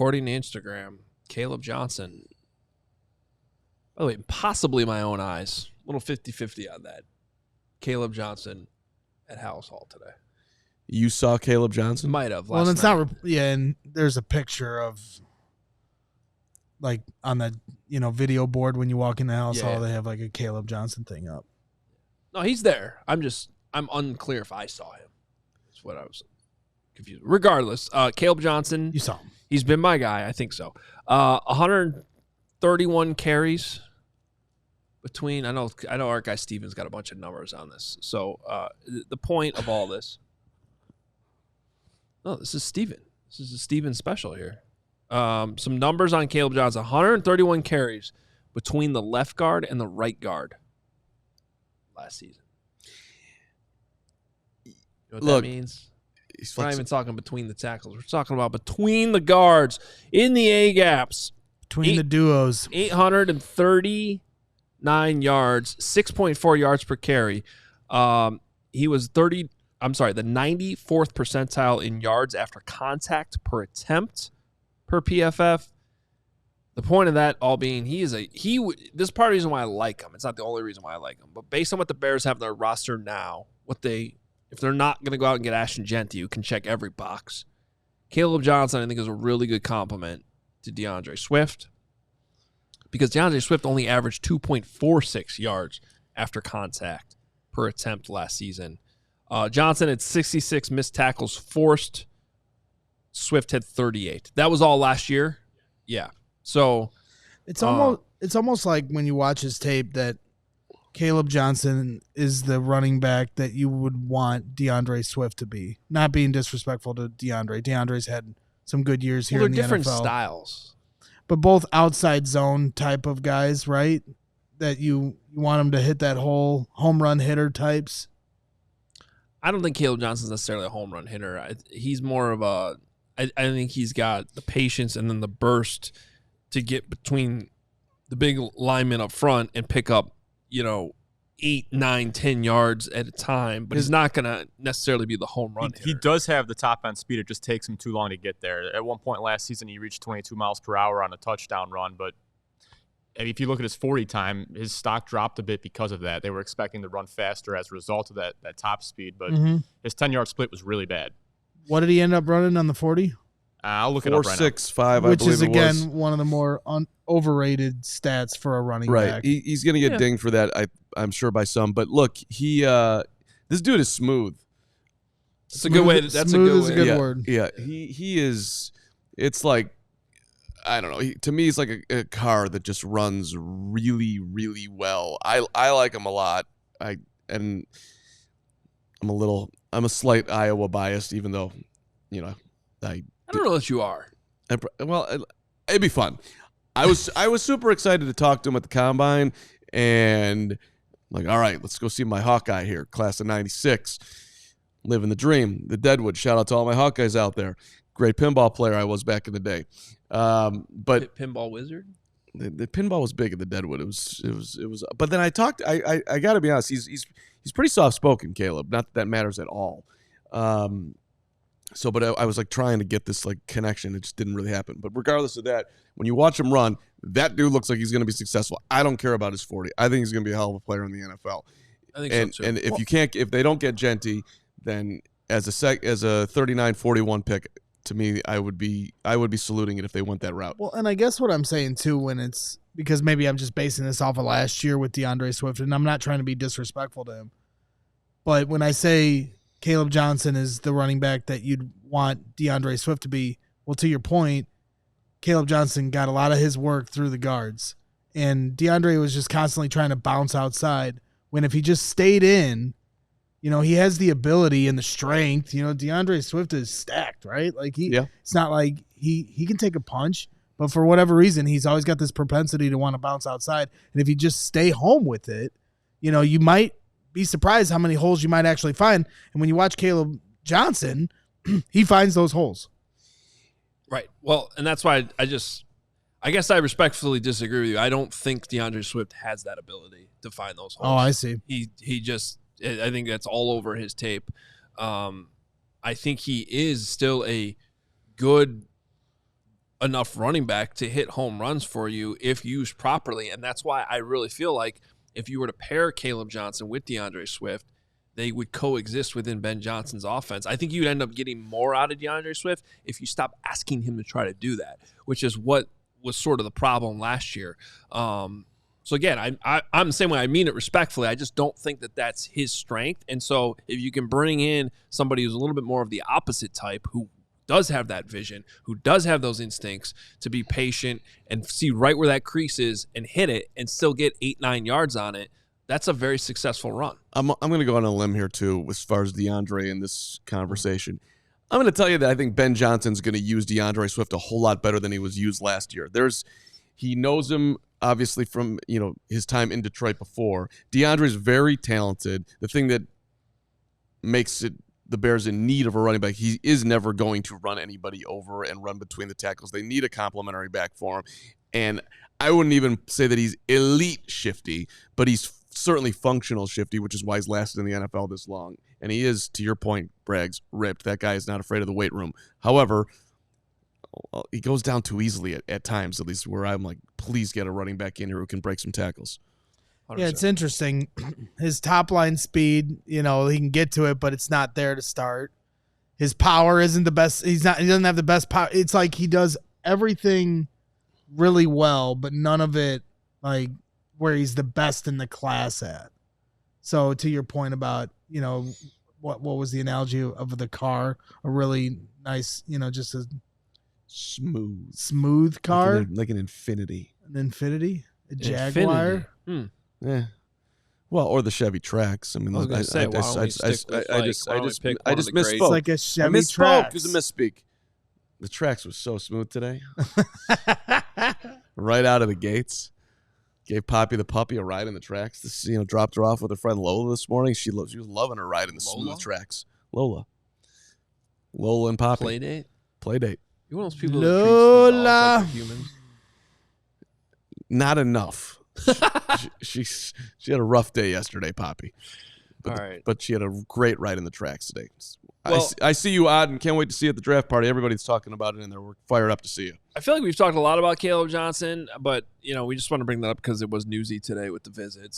according to Instagram, Kaleb Johnson. By the way, possibly my own eyes. A little 50-50 on that. Kaleb Johnson at Halas Hall today. You saw Kaleb Johnson? Might have. Well, Last it's night. not. And there's a picture of, like, on the video board when you walk in the Halas Hall, they have like a Kaleb Johnson thing up. No, he's there. I'm unclear if I saw him. That's what I was confused. Regardless, Kaleb Johnson. You saw him. He's been my guy. I think so. 131 carries between. I know our guy Steven's got a bunch of numbers on this. So the point of all this. No, this is Steven. This is a Steven special here. Some numbers on Kaleb Johnson. 131 carries between the left guard and the right guard last season. You know what that means? We're not even talking between the tackles. We're talking about between the guards, in the A-gaps. Between the duos. 839 yards, 6.4 yards per carry. He was the 94th percentile in yards after contact per attempt per PFF. The point of that all being this is part of the reason why I like him. It's not the only reason why I like him, but based on what the Bears have in their roster now, if they're not going to go out and get Ashton Genty, who can check every box, Kaleb Johnson I think is a really good compliment to DeAndre Swift, because DeAndre Swift only averaged 2.46 yards after contact per attempt last season. Johnson had 66 missed tackles forced. Swift had 38. That was all last year. Yeah. So it's almost like when you watch his tape that Kaleb Johnson is the running back that you would want DeAndre Swift to be. Not being disrespectful to DeAndre. DeAndre's had some good years here in the NFL. They're different styles. But both outside zone type of guys, right? That you want them to hit that whole home run hitter types. I don't think Kaleb Johnson's necessarily a home run hitter. He's more of a I think he's got the patience and then the burst to get between the big linemen up front and pick up, 8, 9, 10 yards at a time, but he's not going to necessarily be the home run hitter. He does have the top end speed. It just takes him too long to get there. At one point last season, he reached 22 miles per hour on a touchdown run, but if you look at his 40 time, his stock dropped a bit because of that. They were expecting to run faster as a result of that top speed, but his 10-yard split was really bad. What did he end up running on the 40? I'll look it up right now. 4.65, I believe it was. Which is, again, one of the more overrated stats for a running back. Right. He's going to get dinged for that, I'm sure, by some. But look, this dude is smooth. That's a good way. That's a smooth good is way. a good word. Yeah, he is. It's like, I don't know. To me, he's like a car that just runs really, really well. I like him a lot. I'm a slight Iowa biased, even though, I don't know that you are. Well, it'd be fun. I was super excited to talk to him at the combine, and like, all right, let's go see my Hawkeye here, class of '96, living the dream. The Deadwood. Shout out to all my Hawkeyes out there. Great pinball player I was back in the day. But Pinball wizard. The pinball was big at the Deadwood. It was. But then I got to be honest. He's pretty soft spoken, Kaleb. Not that matters at all. But I was like trying to get this like connection. It just didn't really happen. But regardless of that, when you watch him run, that dude looks like he's going to be successful. I don't care about his 40. I think he's going to be a hell of a player in the NFL. I think so too. And if they don't get Genty, then as a 39-41 pick, to me, I would be saluting it if they went that route. Well, and I guess what I'm saying too, when it's because maybe I'm just basing this off of last year with DeAndre Swift, and I'm not trying to be disrespectful to him, but when I say Kaleb Johnson is the running back that you'd want DeAndre Swift to be, well, to your point, Kaleb Johnson got a lot of his work through the guards, and DeAndre was just constantly trying to bounce outside. When if he just stayed in, he has the ability and the strength. DeAndre Swift is stacked, right? Like it's not like he can take a punch, but for whatever reason, he's always got this propensity to want to bounce outside. And if you just stay home with it, you might be surprised how many holes you might actually find. And when you watch Kaleb Johnson, he finds those holes. Right. Well, and that's why I guess I respectfully disagree with you. I don't think DeAndre Swift has that ability to find those holes. Oh, I see. I think that's all over his tape. I think he is still a good enough running back to hit home runs for you if used properly. And that's why I really feel like if you were to pair Kaleb Johnson with DeAndre Swift, they would coexist within Ben Johnson's offense. I think you'd end up getting more out of DeAndre Swift if you stop asking him to try to do that, which is what was sort of the problem last year. So again, I'm the same way. I mean it respectfully. I just don't think that that's his strength. And so if you can bring in somebody who's a little bit more of the opposite type, who does have that vision, who does have those instincts to be patient and see right where that crease is and hit it and still get 8-9 yards on it, that's a very successful run. I'm going to go on a limb here, too, as far as DeAndre in this conversation. I'm going to tell you that I think Ben Johnson's going to use DeAndre Swift a whole lot better than he was used last year. He knows him, obviously, from his time in Detroit before. DeAndre's very talented. The thing that makes it the Bears in need of a running back, he is never going to run anybody over and run between the tackles. They need a complimentary back for him. And I wouldn't even say that he's elite shifty, but he's certainly functional shifty, which is why he's lasted in the NFL this long. And he is, to your point, Braggs, ripped. That guy is not afraid of the weight room. However, he goes down too easily at times, at least where I'm like, please get a running back in here who can break some tackles. 100%. Yeah, it's interesting. His top line speed, he can get to it, but it's not there to start. His power isn't the best. He doesn't have the best power. It's like he does everything really well, but none of it like where he's the best in the class at. So to your point about, what was the analogy of the car? A really nice, just a smooth car, like an Infinity. An Infinity, a Jaguar. Yeah. Well, or the Chevy Trax. I mean, I was going to say, I just misspoke. It's like a Chevy I misspoke. Trax. It was a misspeak. The Trax was so smooth today. Right out of the gates. Gave Poppy the puppy a ride in the Trax. This, dropped her off with her friend Lola this morning. She was loving her ride in the smooth Trax. Lola and Poppy. Play date. You're one of those people Lola. that treats the dogs like humans. Not enough. she had a rough day yesterday, Poppy. All right. But she had a great ride in the Trax today. Well, I see you, Odd, and can't wait to see you at the draft party. Everybody's talking about it, and we're fired up to see you. I feel like we've talked a lot about Kaleb Johnson, but we just want to bring that up because it was newsy today with the visits.